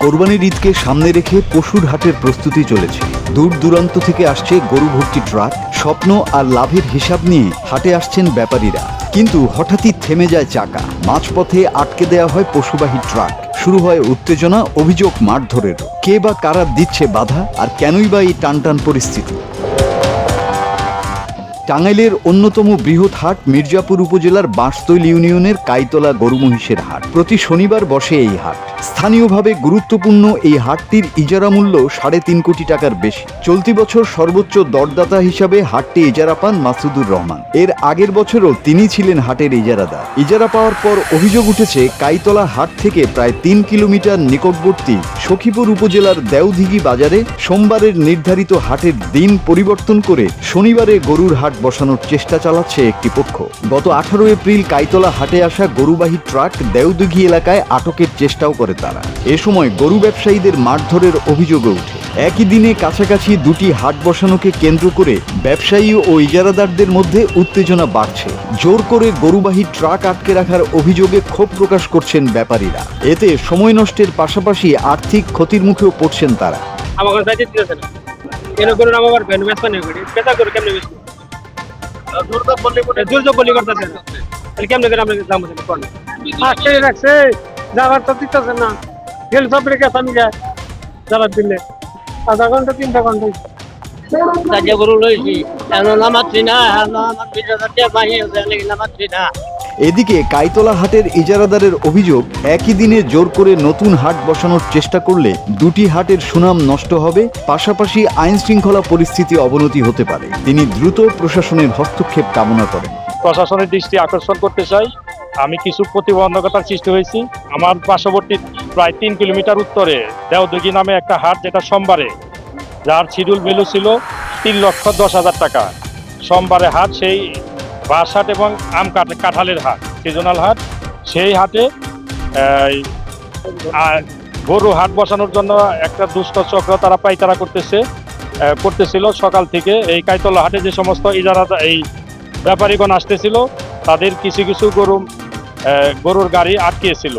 কোরবানির ঈদকে সামনে রেখে পশুর হাটের প্রস্তুতি চলেছে। দূর দূরান্ত থেকে আসছে গরু ভর্তি ট্রাক। স্বপ্ন আর লাভের হিসাব নিয়ে হাটে আসছেন ব্যাপারীরা, কিন্তু হঠাৎই থেমে যায় চাকা। মাঝপথে আটকে দেওয়া হয় পশুবাহী ট্রাক। শুরু হয় উত্তেজনা, অভিযোগ মারধরেরও। কে বা কারা দিচ্ছে বাধা, আর কেনই বা এই টানটান পরিস্থিতি? টাঙ্গাইলের অন্যতম বৃহৎ হাট মির্জাপুর উপজেলার বাঁশতৈল ইউনিয়নের কাইতলা গরু মহিষের হাট। প্রতি শনিবার বসে এই হাট। স্থানীয়ভাবে গুরুত্বপূর্ণ এই হাটটির ইজারা মূল্য 3.5 কোটি টাকার বেশি। চলতি বছর সর্বোচ্চ দরদাতা হিসাবে হাটটি ইজারা পান মাসুদুর রহমান। এর আগের বছরও তিনি ছিলেন হাটের ইজারাদার। ইজারা পাওয়ার পর অভিযোগ উঠেছে, কাইতলা হাট থেকে প্রায় 3 কিলোমিটার নিকটবর্তী সখীপুর উপজেলার দেওদিঘি বাজারে সোমবারের নির্ধারিত হাটের দিন পরিবর্তন করে শনিবারে গরুর হাট বসানোর চেষ্টা চালাচ্ছে একটি পক্ষ। গত 18 এপ্রিল কাইতলা হাটে আসা গরুবাহী ট্রাক দেওদিঘি এলাকায় আটকের চেষ্টাও করে তারা। এ সময় গরু ব্যবসায়ীদের মারধরের অভিযোগও ওঠে। একই দিনে কাছাকাছি দুটি হাট বসানোকে কেন্দ্র করে ব্যবসায়ী ও ইজারাদারদের মধ্যে উত্তেজনা বাড়ছে। জোর করে গরুবাহী ট্রাক আটকে রাখার অভিযোগে ক্ষোভ প্রকাশ করছেন ব্যাপারীরা। এতে সময় নষ্টের পাশাপাশি আর্থিক ক্ষতির মুখেও পড়ছেন তারা। যাবার তো দিতেছে না, গেল সবরে গেছে আমি যাবার দিলে আধা ঘন্টা 3 ঘন্টা গরু লইছি না। এদিকে কাইতলা হাটের ইজারাদারের অভিযোগ, একই দিনে জোর করে নতুন হাট বসানোর চেষ্টা করলে দুটি হাটের সুনাম নষ্ট হবে, পাশাপাশি আইন শৃঙ্খলা পরিস্থিতি অবনতি হতে পারে। তিনি দ্রুত প্রশাসনের হস্তক্ষেপ কামনা করেন। প্রশাসনের দৃষ্টি আকর্ষণ করতে চাই, আমি কিছু প্রতিবন্ধকতার সৃষ্টি হয়েছি। আমার পার্শ্ববর্তী প্রায় 3 কিলোমিটার উত্তরে দেওদিঘি নামে একটা হাট, যেটা সোমবারে, যার শিডিউল ভ্যালু ছিল 3,10,000 টাকা। সোমবারে হাট, সেই বাঁশ হাট এবং কাঁঠালের হাট, সিজনাল হাট। সেই হাটে গরু হাট বসানোর জন্য একটা দুষ্ট চক্র তারা পাইতারা করতেছিল সকাল থেকে। এই কাইতলা হাটে যে সমস্ত এই ব্যাপারীগণ আসতেছিল, তাদের কিছু কিছু গরুর গাড়ি আটকিয়েছিল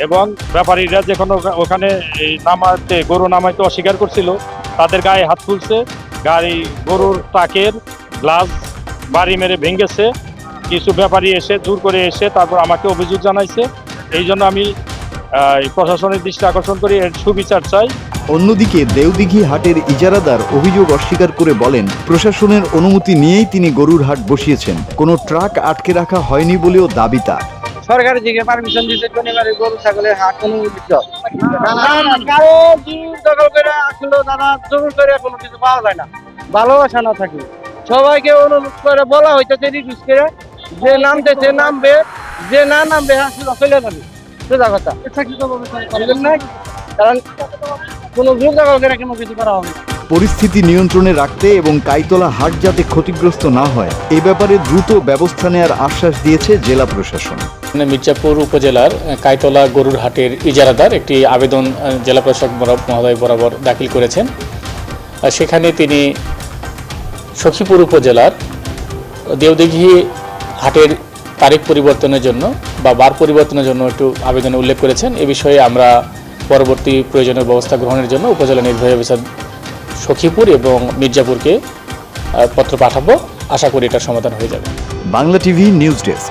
এবং ব্যাপারীরা যখন ওখানে গরু নামাইতে অস্বীকার করছিল, তাদের গায়ে হাত তুলছে। গরুর ট্রাকের গ্লাস বাড়ি মেরে ভেঙেছে। কিছু ব্যাপারী এসে জোর করে এসে তারপর আমাকে অভিযোগ জানাইছে। এই জন্য আমি প্রশাসনের দৃষ্টি আকর্ষণ করি, এর সুবিচার চাই। অন্যদিকে দেওদিঘি হাটের ইজারাদার অভিযোগ অস্বীকার করে বলেন, প্রশাসনের অনুমতি নিয়েই তিনি গরুর হাট বসিয়েছেন, কোনো ট্রাক আটকে রাখা হয়নি বলেও দাবি তার। সরকারের দিকে পারমিশন দিতে শনিবারে গরু ছাগলের হাট অনুমোদিত। দাদা জোর করে কোনো কিছু পাওয়া যায় না, ভালোবাসা না থাকে। সবাইকে অনুরোধ করে বলা হইতেছে, রিকোয়েস্ট করে, যে নামতেছে নামবে, যে না নামবে চলে যাবে। সোজা কথা, কারণ কোনো কোনো কিছু করা হবে না। পরিস্থিতি নিয়ন্ত্রণে রাখতে এবং কাইতলা হাট যাতে ক্ষতিগ্রস্ত না হয়, এ ব্যাপারে দ্রুত ব্যবস্থা নেওয়ার আশ্বাস দিয়েছে জেলা প্রশাসন। মির্জাপুর উপজেলার কাইতলা গরুর হাটের ইজারাদার একটি আবেদন জেলা প্রশাসক মহোদয় বরাবর দাখিল করেছেন। সেখানে তিনি সখীপুর উপজেলার দেওদিঘি হাটের তারিখ পরিবর্তনের জন্য বা বার পরিবর্তনের জন্য একটু আবেদনে উল্লেখ করেছেন। এ বিষয়ে আমরা পরবর্তী প্রয়োজনীয় ব্যবস্থা গ্রহণের জন্য উপজেলা নির্বাহী অফিসার সখীপুর এবং মির্জাপুরকে পত্র পাঠাবো। আশা করি এটার সমাধান হয়ে যাবে। Bangla TV news desk.